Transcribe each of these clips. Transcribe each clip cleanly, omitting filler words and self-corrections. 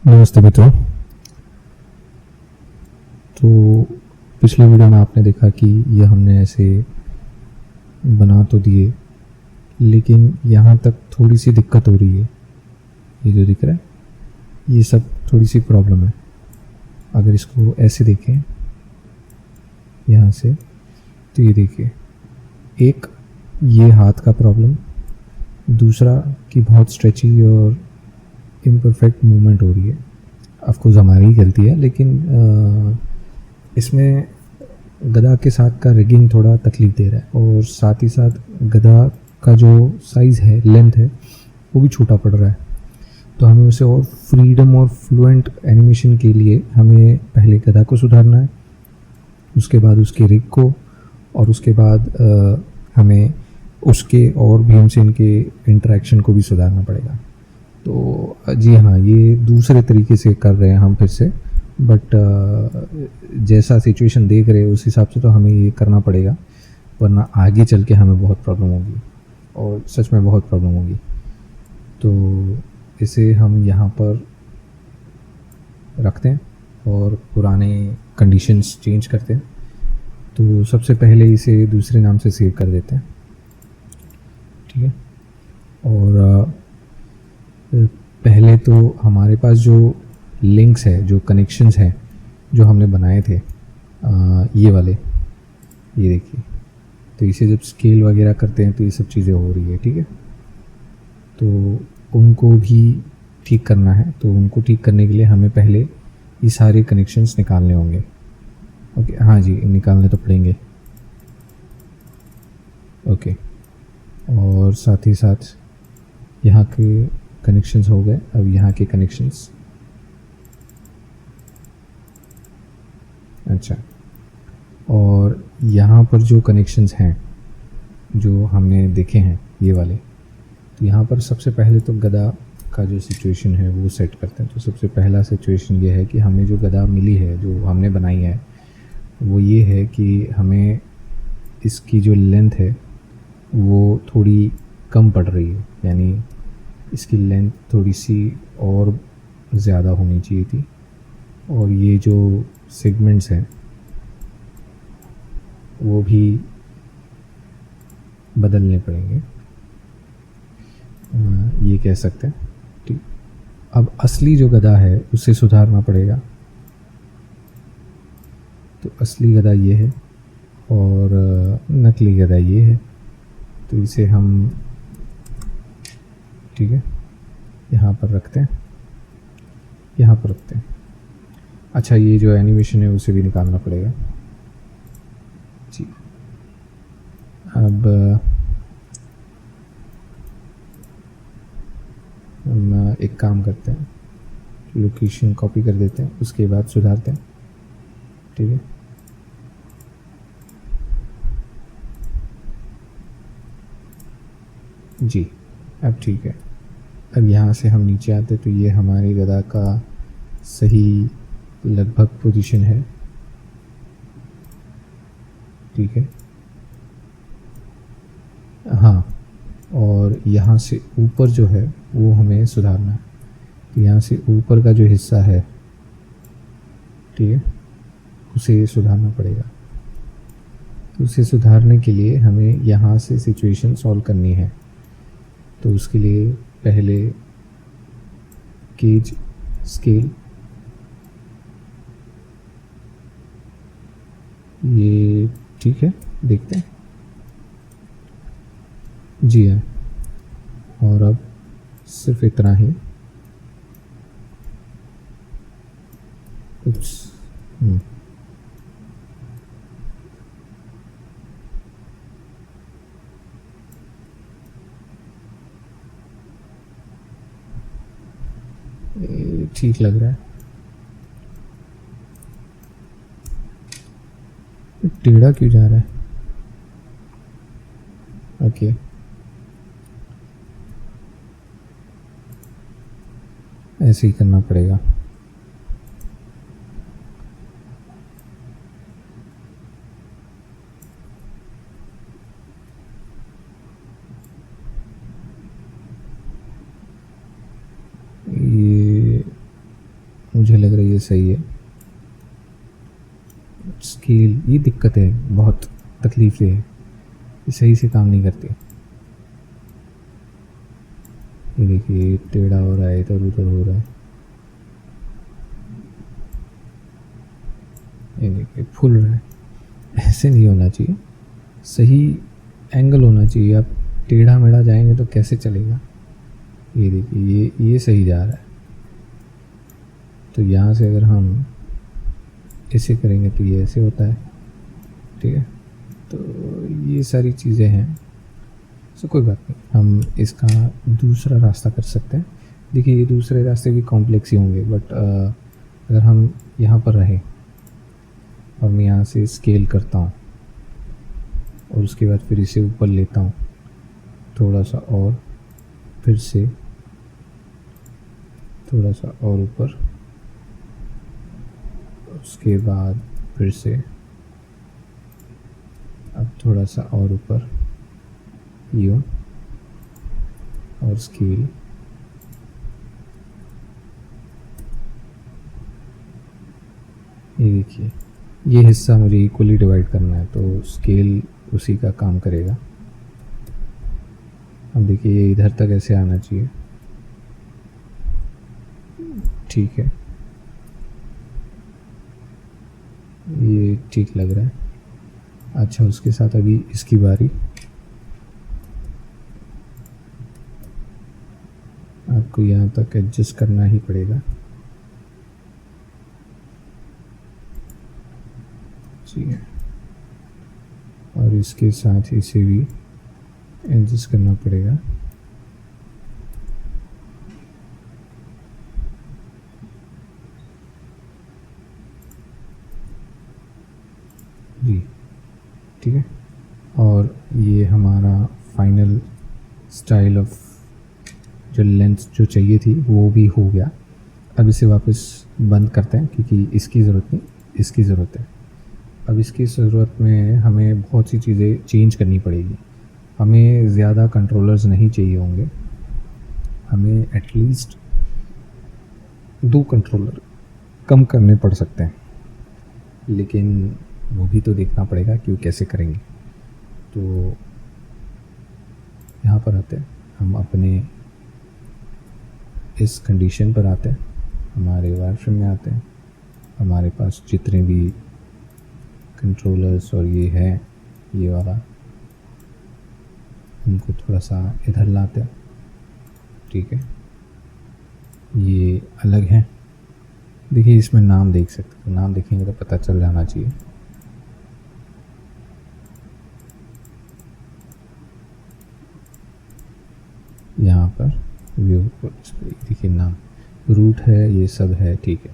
नमस्ते मित्रों। तो पिछले वीडियो में आपने देखा कि ये हमने ऐसे बना तो दिए, लेकिन यहाँ तक थोड़ी सी दिक्कत हो रही है। ये जो दिख रहा है ये सब थोड़ी सी प्रॉब्लम है। अगर इसको ऐसे देखें यहाँ से, तो ये देखिए, एक ये हाथ का प्रॉब्लम, दूसरा कि बहुत स्ट्रेची और इम्परफेक्ट मूवमेंट हो रही है। ऑफकोर्स हमारी ही गलती है, लेकिन इसमें गधा के साथ का रिगिंग थोड़ा तकलीफ दे रहा है, और साथ ही साथ गधा का जो साइज़ है, लेंथ है, वो भी छोटा पड़ रहा है। तो हमें उसे और फ्रीडम और फ्लुएंट एनिमेशन के लिए हमें पहले गधा को सुधारना है, उसके बाद उसके रिग को, और उसके बाद हमें उसके और भीमसेन के इंटरेक्शन को भी सुधारना पड़ेगा। तो जी हाँ, ये दूसरे तरीके से कर रहे हैं हम फिर से, बट जैसा सिचुएशन देख रहे हैं उस हिसाब से तो हमें ये करना पड़ेगा, वरना आगे चल के हमें बहुत प्रॉब्लम होगी, और सच में बहुत प्रॉब्लम होगी। तो इसे हम यहाँ पर रखते हैं और पुराने कंडीशंस चेंज करते हैं। तो सबसे पहले इसे दूसरे नाम से सेव कर देते हैं, ठीक है। और पहले तो हमारे पास जो लिंक्स है, जो कनेक्शंस हैं जो हमने बनाए थे, ये वाले, ये देखिए, तो इसे जब स्केल वगैरह करते हैं तो ये सब चीज़ें हो रही है, ठीक है। तो उनको भी ठीक करना है, तो उनको ठीक करने के लिए हमें पहले ये सारे कनेक्शंस निकालने होंगे। ओके, हाँ जी, निकालने तो पड़ेंगे। ओके, और साथ ही साथ यहाँ के कनेक्शंस हो गए। अब यहाँ के कनेक्शंस, अच्छा, और यहाँ पर जो कनेक्शंस हैं जो हमने देखे हैं ये वाले, तो यहाँ पर सबसे पहले तो गधा का जो सिचुएशन है वो सेट करते हैं। तो सबसे पहला सिचुएशन ये है कि हमें जो गधा मिली है, जो हमने बनाई है, वो ये है कि हमें इसकी जो लेंथ है वो थोड़ी कम पड़ रही है, यानी इसकी लेंथ थोड़ी सी और ज़्यादा होनी चाहिए थी, और ये जो सेगमेंट्स हैं वो भी बदलने पड़ेंगे, ये कह सकते हैं, ठीक। अब असली जो गधा है उसे सुधारना पड़ेगा। तो असली गधा ये है और नकली गधा ये है। तो इसे हम, ठीक है, यहाँ पर रखते हैं, यहाँ पर रखते हैं। अच्छा, ये जो एनिमेशन है उसे भी निकालना पड़ेगा जी। अब हम एक काम करते हैं, लोकेशन कॉपी कर देते हैं, उसके बाद सुधारते हैं, ठीक है। जी, अब ठीक है। अब यहाँ से हम नीचे आते तो ये हमारी गधा का सही लगभग पोजीशन है, ठीक है। हाँ, और यहाँ से ऊपर जो है वो हमें सुधारना है। तो यहाँ से ऊपर का जो हिस्सा है, ठीक है, उसे सुधारना पड़ेगा। तो उसे सुधारने के लिए हमें यहाँ से सिचुएशन सॉल्व करनी है। तो उसके लिए पहले केज स्केल, ये ठीक है, देखते हैं। जी हाँ, और अब सिर्फ इतना ही कुछ ठीक लग रहा है। टेढ़ा क्यों जा रहा है? ओके, ऐसे ही करना पड़ेगा। ये मुझे लग रहा है ये सही है। स्केल, ये दिक्कत है, बहुत तकलीफ है, ये सही से काम नहीं करती। ये देखिए टेढ़ा हो रहा है, इधर उधर हो रहा है। ये देखिए फुल रहा है, ऐसे नहीं होना चाहिए, सही एंगल होना चाहिए। आप टेढ़ा मेढ़ा जाएंगे तो कैसे चलेगा। ये देखिए ये सही जा रहा है। तो यहाँ से अगर हम ऐसे करेंगे तो ये ऐसे होता है, ठीक है। तो ये सारी चीज़ें हैं, सो कोई बात नहीं, हम इसका दूसरा रास्ता कर सकते हैं। देखिए ये दूसरे रास्ते भी कॉम्प्लेक्स ही होंगे, बट अगर हम यहाँ पर रहें और मैं यहाँ से स्केल करता हूँ और उसके बाद फिर इसे ऊपर लेता हूँ थोड़ा सा, और फिर से थोड़ा सा और ऊपर, उसके बाद फिर से अब थोड़ा सा और ऊपर, यूँ, और स्केल। ये देखिए ये हिस्सा मुझे इक्वली डिवाइड करना है, तो स्केल उसी का काम करेगा। अब देखिए ये इधर तक ऐसे आना चाहिए, ठीक है, ये ठीक लग रहा है। अच्छा, उसके साथ अभी इसकी बारी, आपको यहाँ तक एडजस्ट करना ही पड़ेगा, ठीक है, और इसके साथ इसे भी एडजस्ट करना पड़ेगा। जी ठीक है, और ये हमारा फाइनल स्टाइल ऑफ जो लेंस जो चाहिए थी वो भी हो गया। अब इसे वापस बंद करते हैं क्योंकि इसकी ज़रूरत नहीं, इसकी ज़रूरत है। अब इसकी ज़रूरत में हमें बहुत सी चीज़ें चेंज करनी पड़ेगी। हमें ज़्यादा कंट्रोलर्स नहीं चाहिए होंगे, हमें एटलीस्ट 2 कंट्रोलर कम करने पड़ सकते हैं, लेकिन वो भी तो देखना पड़ेगा कि वो कैसे करेंगे। तो यहाँ पर आते हैं हम, अपने इस कंडीशन पर आते हैं, हमारे वायरफ्रेम में आते हैं, हमारे पास जितने भी कंट्रोलर्स और ये है ये वाला, उनको थोड़ा सा इधर लाते हैं, ठीक है, ये अलग है। देखिए इसमें नाम देख सकते हो, नाम देखेंगे तो पता चल जाना चाहिए। यहाँ पर व्यू देखिए नाम, रूट है, ये सब है, ठीक है।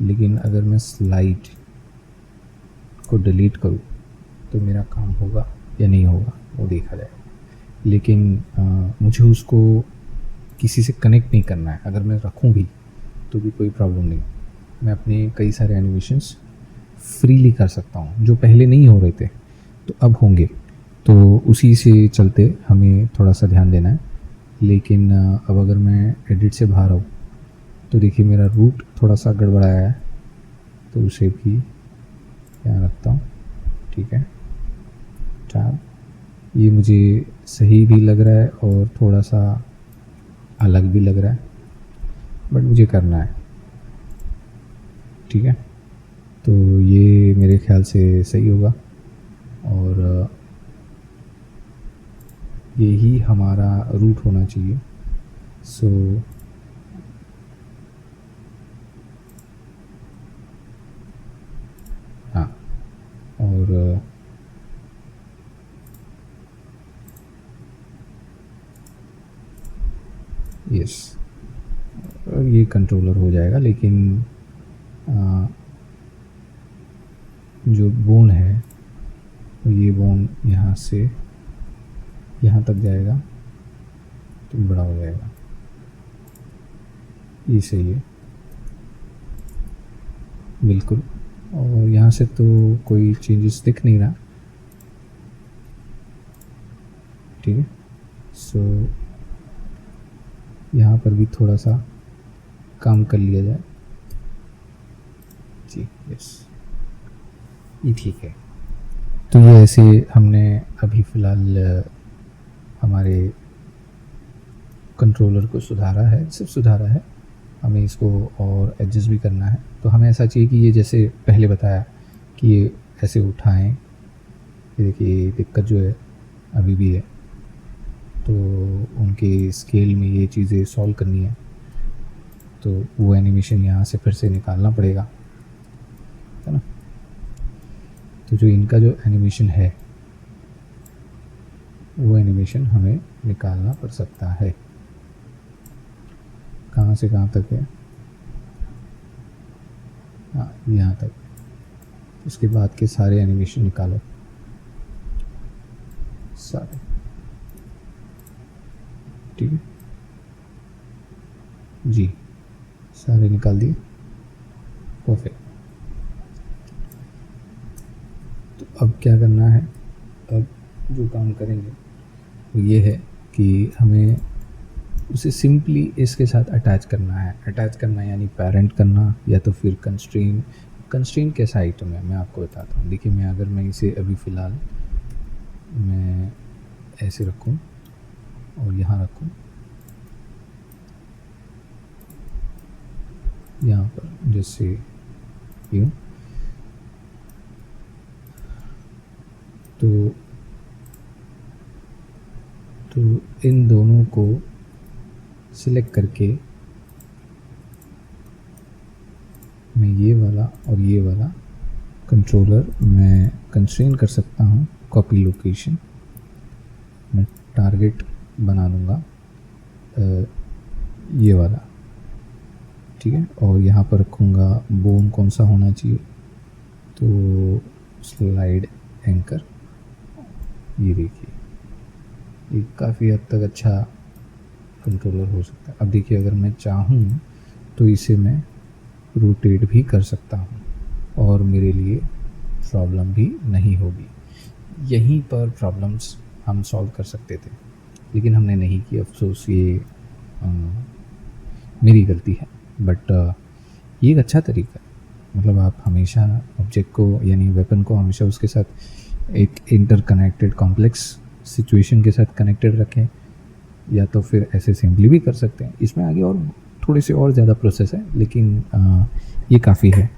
लेकिन अगर मैं स्लाइड को डिलीट करूँ तो मेरा काम होगा या नहीं होगा वो देखा जाएगा। लेकिन मुझे उसको किसी से कनेक्ट नहीं करना है। अगर मैं रखूँ भी तो भी कोई प्रॉब्लम नहीं, मैं अपने कई सारे एनिमेशंस फ्रीली कर सकता हूँ जो पहले नहीं हो रहे थे तो अब होंगे। तो उसी से चलते हमें थोड़ा सा ध्यान देना है। लेकिन अब अगर मैं एडिट से बाहर आऊँ तो देखिए मेरा रूट थोड़ा सा गड़बड़ाया है, तो उसे भी यहाँ रखता हूँ, ठीक है। टैब, ये मुझे सही भी लग रहा है और थोड़ा सा अलग भी लग रहा है, बट मुझे करना है, ठीक है। तो ये मेरे ख्याल से सही होगा और यही हमारा रूट होना चाहिए। सो हाँ, और यस, ये कंट्रोलर हो जाएगा। लेकिन जो बोन है ये बोन यहाँ से यहाँ तक जाएगा तो बड़ा हो जाएगा, ये सही है बिल्कुल। और यहाँ से तो कोई चेंजेस दिख नहीं रहा, ठीक है। सो यहाँ पर भी थोड़ा सा काम कर लिया जाए, जी यस, ये ठीक है। तो ये ऐसे हमने अभी फ़िलहाल हमारे कंट्रोलर को सुधारा है, सिर्फ सुधारा है, हमें इसको और एडजस्ट भी करना है। तो हमें ऐसा चाहिए कि ये जैसे पहले बताया कि ये ऐसे उठाएं, ये देखिए दिक्कत जो है अभी भी है, तो उनके स्केल में ये चीज़ें सॉल्व करनी है, तो वो एनिमेशन यहाँ से फिर से निकालना पड़ेगा, है ना। तो जो इनका जो एनिमेशन है वो एनिमेशन हमें निकालना पड़ सकता है। कहाँ से कहाँ तक है? हाँ, यहाँ तक। उसके बाद के सारे एनिमेशन निकालो, सारे, ठीक है जी, सारे निकाल दिए, परफेक्ट। तो अब क्या करना है, अब जो काम करेंगे वो ये है कि हमें उसे सिंपली इसके साथ अटैच करना है। अटैच करना यानी पेरेंट करना, या तो फिर कंस्ट्रेन कैसा आइटम है मैं आपको बताता हूँ। देखिए मैं इसे अभी फ़िलहाल मैं ऐसे रखूँ और यहाँ रखूँ, यहाँ पर जैसे यूँ, तो इन दोनों को सिलेक्ट करके मैं ये वाला और ये वाला कंट्रोलर मैं कंस्ट्रेन कर सकता हूँ। कॉपी लोकेशन मैं टारगेट बना दूँगा ये वाला, ठीक है, और यहाँ पर रखूँगा बोन कौन सा होना चाहिए, तो स्लाइड एंकर। ये देखिए ये काफ़ी हद तक अच्छा कंट्रोलर हो सकता है। अब देखिए अगर मैं चाहूँ तो इसे मैं रोटेट भी कर सकता हूँ और मेरे लिए प्रॉब्लम भी नहीं होगी। यहीं पर प्रॉब्लम्स हम सॉल्व कर सकते थे, लेकिन हमने नहीं की, अफसोस, ये मेरी गलती है। बट ये एक अच्छा तरीका है, मतलब आप हमेशा ऑब्जेक्ट को यानी वेपन को हमेशा उसके साथ एक इंटरकनेक्टेड कॉम्प्लेक्स सिचुएशन के साथ कनेक्टेड रखें, या तो फिर ऐसे सिंपली भी कर सकते हैं। इसमें आगे और थोड़े से और ज़्यादा प्रोसेस है, लेकिन ये काफ़ी है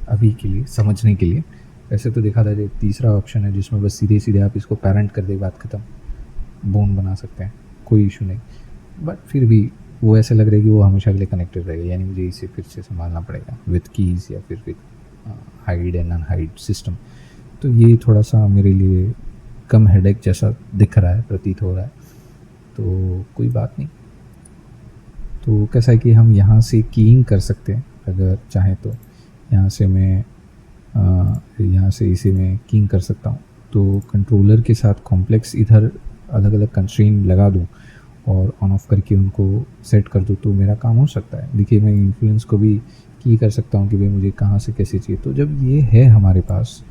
अभी के लिए समझने के लिए। वैसे तो देखा था तीसरा ऑप्शन है जिसमें बस सीधे सीधे आप इसको पेरेंट कर दे, बात ख़त्म, बोन बना सकते हैं, कोई इशू नहीं। बट फिर भी वो ऐसे लग रहा है कि वो हमेशा के लिए कनेक्टेड रहेगा, यानी मुझे इसे फिर से संभालना पड़ेगा विथ कीज़ या फिर with hide and unhide system. तो ये थोड़ा सा मेरे लिए कम हेडेक जैसा दिख रहा है, प्रतीत हो रहा है, तो कोई बात नहीं। तो कैसा है कि हम यहाँ से कीइंग कर सकते हैं अगर चाहें तो। यहाँ से मैं यहाँ से इसे मैं कीइंग कर सकता हूँ, तो कंट्रोलर के साथ कॉम्प्लेक्स इधर अलग अलग कंस्ट्रेंट लगा दूँ और ऑन ऑफ करके उनको सेट कर दूँ, तो मेरा काम हो सकता है। देखिए मैं इन्फ्लुएंस को भी की कर सकता हूँ कि भाई मुझे कहाँ से कैसे चाहिए। तो जब ये है हमारे पास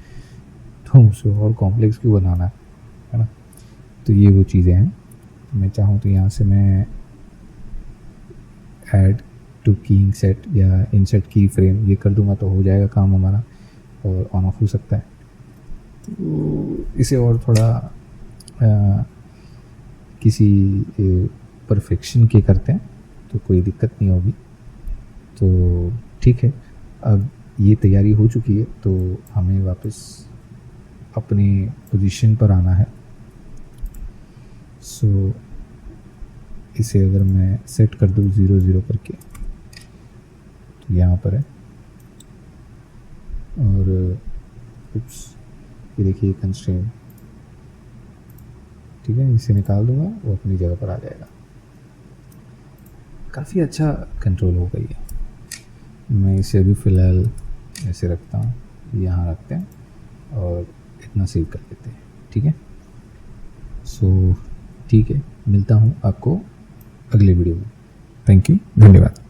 तो उसे और कॉम्प्लेक्स क्यों बनाना है ना। तो ये वो चीज़ें हैं। मैं चाहूँ तो यहाँ से मैं ऐड टू कीइंग सेट या इंसर्ट की फ्रेम ये कर दूंगा, तो हो जाएगा काम हमारा और ऑन ऑफ हो सकता है। तो इसे और थोड़ा किसी परफेक्शन के करते हैं तो कोई दिक्कत नहीं होगी। तो ठीक है, अब ये तैयारी हो चुकी है, तो हमें वापस अपने पोजीशन पर आना है। सो इसे अगर मैं सेट कर दूँ 0 0 करके, तो यहाँ पर है, और ये देखिए कंस्ट्रेंट, ठीक है, इसे निकाल दूंगा, वो अपनी जगह पर आ जाएगा। काफ़ी अच्छा कंट्रोल हो गई है। मैं इसे अभी फ़िलहाल ऐसे रखता हूँ, यहाँ रखते हैं और इतना सेव कर देते हैं, ठीक है। सो ठीक है, मिलता हूँ आपको अगले वीडियो में। थैंक यू, धन्यवाद।